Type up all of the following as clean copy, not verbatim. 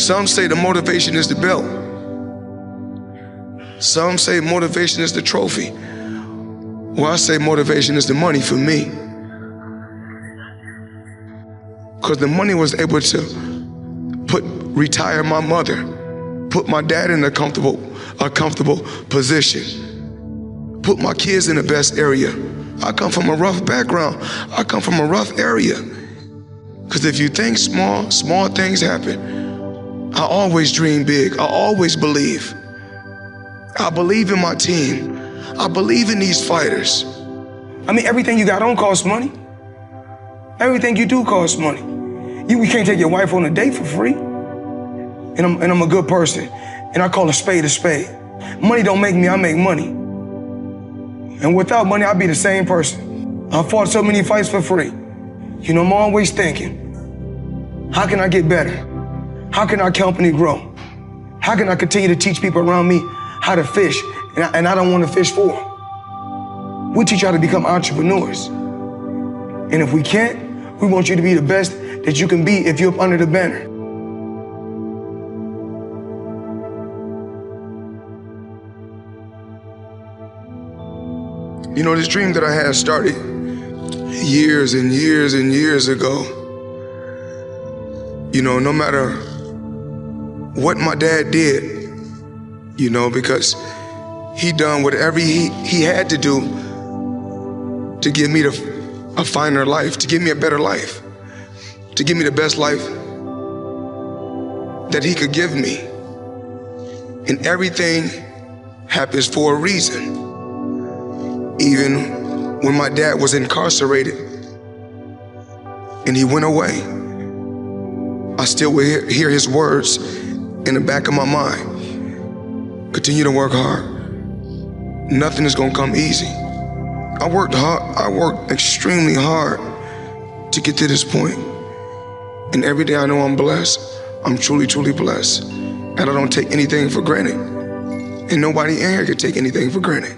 Some say the motivation is the belt. Some say motivation is the trophy. Well, I say motivation is the money for me. Because the money was able to retire my mother, put my dad in a comfortable position, put my kids in the best area. I come from a rough background. I come from a rough area. Because if you think small, small things happen. I always dream big. I always believe. I believe in my team. I believe in these fighters. I mean, everything you got on costs money. Everything you do costs money. You can't take your wife on a date for free. And I'm a good person. And I call a spade a spade. Money don't make me, I make money. And without money, I'd be the same person. I fought so many fights for free. You know, I'm always thinking, how can I get better? How can our company grow? How can I continue to teach people around me how to fish? And I don't want to fish for them. We teach you how to become entrepreneurs. And if we can't, we want you to be the best that you can be if you're up under the banner. You know, this dream that I had started years and years and years ago. You know, no matter what my dad did, you know, because he done whatever he had to do to give me a finer life, to give me a better life, to give me the best life that he could give me. And everything happens for a reason. Even when my dad was incarcerated and he went away, I still will hear his words in the back of my mind. Continue to work hard. Nothing is gonna come easy. I worked hard, I worked extremely hard to get to this point. And every day I know I'm blessed. I'm truly, truly blessed. And I don't take anything for granted. And nobody in here can take anything for granted.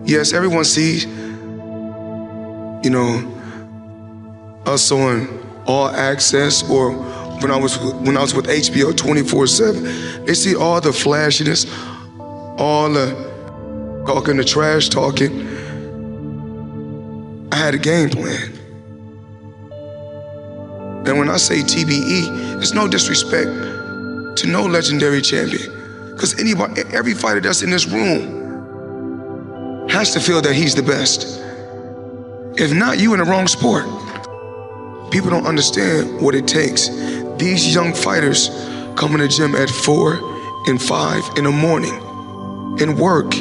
Yes, everyone sees, you know, us on All Access, or when I was with HBO 24/7, they see all the flashiness, all the talking, the trash talking. I had a game plan. And when I say TBE, it's no disrespect to no legendary champion. Because every fighter that's in this room has to feel that he's the best. If not, you in the wrong sport. People don't understand what it takes. These young fighters come in the gym at 4 and 5 in the morning and work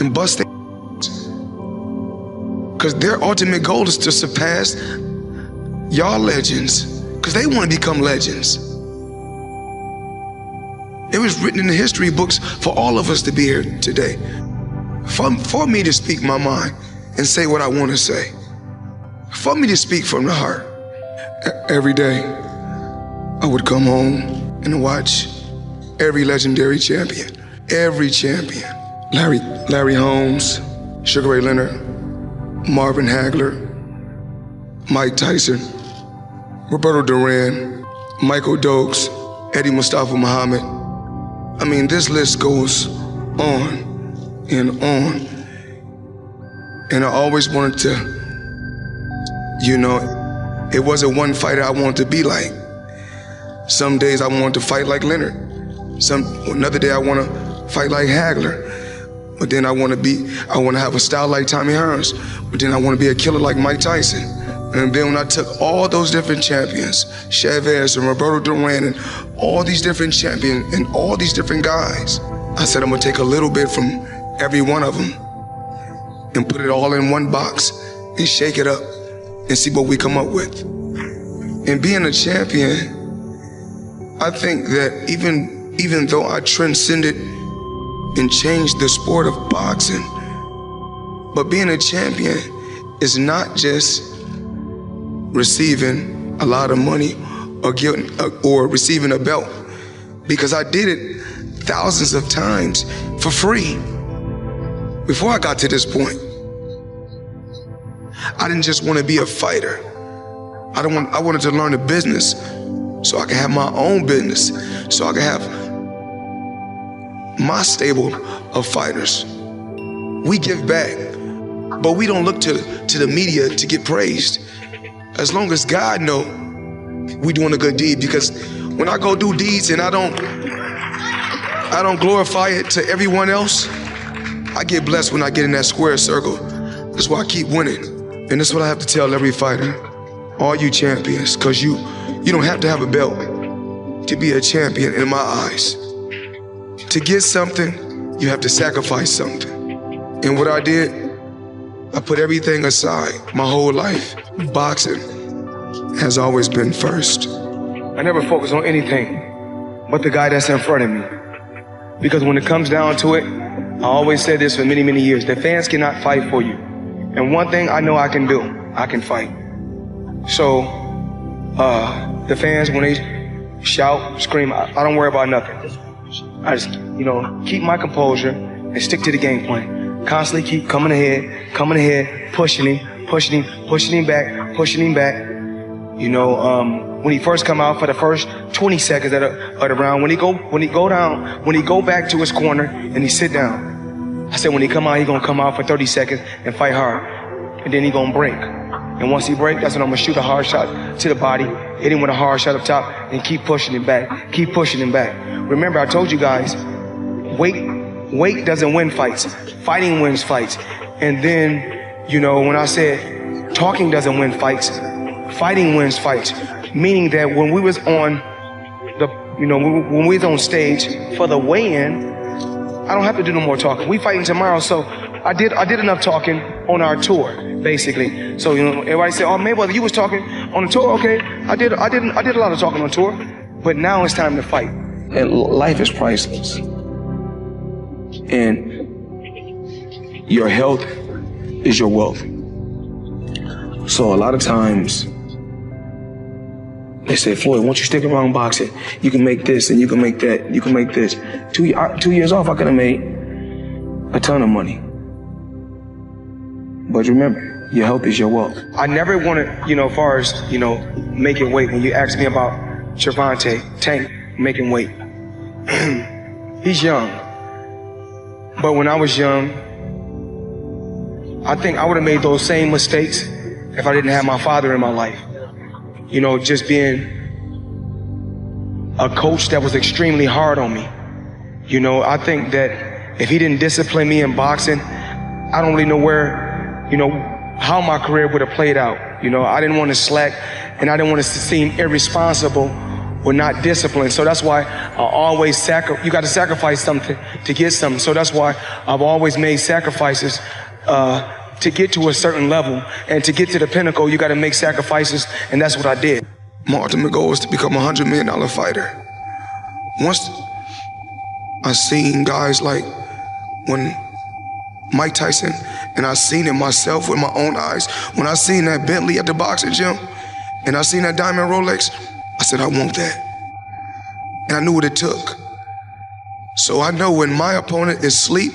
and bust their because their ultimate goal is to surpass y'all legends, because they want to become legends. It was written in the history books for all of us to be here today. For me to speak my mind and say what I want to say. For me to speak from the heart. Every day, I would come home and watch every legendary champion. Every champion. Larry Holmes, Sugar Ray Leonard, Marvin Hagler, Mike Tyson, Roberto Duran, Michael Dokes, Eddie Mustafa Muhammad. I mean, this list goes on and on. And I always wanted to, you know, it wasn't one fighter I wanted to be like. Some days I wanted to fight like Leonard. Another day I want to fight like Hagler. But then I want to have a style like Tommy Hearns. But then I want to be a killer like Mike Tyson. And then when I took all those different champions, Chavez and Roberto Duran and all these different champions and all these different guys, I said I'm gonna take a little bit from every one of them and put it all in one box and shake it up and see what we come up with. And being a champion, I think that even though I transcended and changed the sport of boxing, but being a champion is not just receiving a lot of money or receiving a belt, because I did it thousands of times for free before I got to this point. I didn't just want to be a fighter. I wanted to learn the business so I can have my own business, so I can have my stable of fighters. We give back, but we don't look to the media to get praised. As long as God know we doing a good deed, because when I go do deeds and I don't glorify it to everyone else, I get blessed when I get in that square circle. That's why I keep winning. And that's what I have to tell every fighter, all you champions, because you don't have to have a belt to be a champion in my eyes. To get something, you have to sacrifice something. And what I did, I put everything aside my whole life. Boxing has always been first. I never focus on anything but the guy that's in front of me. Because when it comes down to it, I always said this for many, many years, the fans cannot fight for you. And one thing I know I can do, I can fight. So, the fans, when they shout, scream, I don't worry about nothing. I just, keep my composure and stick to the game plan. Constantly keep coming ahead, pushing him back. When he first come out for the first 20 seconds of the round, when he go back to his corner and he sit down, I said when he come out, he gonna come out for 30 seconds and fight hard, and then he gonna break. And once he break, that's when I'm gonna shoot a hard shot to the body, hit him with a hard shot up top, and keep pushing him back. Remember, I told you guys, weight doesn't win fights. Fighting wins fights. And then, when I said talking doesn't win fights, fighting wins fights. Meaning that when we was on when we was on stage for the weigh-in, I don't have to do no more talking. We fighting tomorrow, so I did enough talking on our tour, basically. So everybody said, "Oh, Mayweather, you was talking on the tour." Okay, I did a lot of talking on tour, but now it's time to fight. And life is priceless, and your health is your wealth. So a lot of times they say, "Floyd, once you stick around boxing, you can make this and you can make that, you can make this." 2 years off, I could have made a ton of money. But remember, your health is your wealth. I never wanted, as far as, making weight, when you asked me about Gervonta, Tank, making weight. He's young. But when I was young, I think I would have made those same mistakes if I didn't have my father in my life. Just being a coach that was extremely hard on me. I think that if he didn't discipline me in boxing, I don't really know how my career would have played out. I didn't want to slack, and I didn't want to seem irresponsible or not disciplined. So that's why I always you got to sacrifice something to get something. So that's why I've always made sacrifices to get to a certain level, and to get to the pinnacle, you got to make sacrifices, and that's what I did. My ultimate goal is to become a $100 million fighter. Once I seen guys like when Mike Tyson, and I seen it myself with my own eyes. When I seen that Bentley at the boxing gym, and I seen that diamond Rolex, I said, I want that. And I knew what it took. So I know when my opponent is asleep,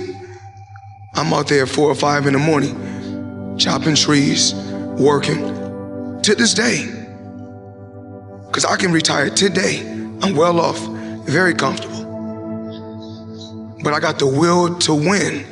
I'm out there at 4 or 5 in the morning, chopping trees, working, to this day. Because I can retire today. I'm well off, very comfortable. But I got the will to win.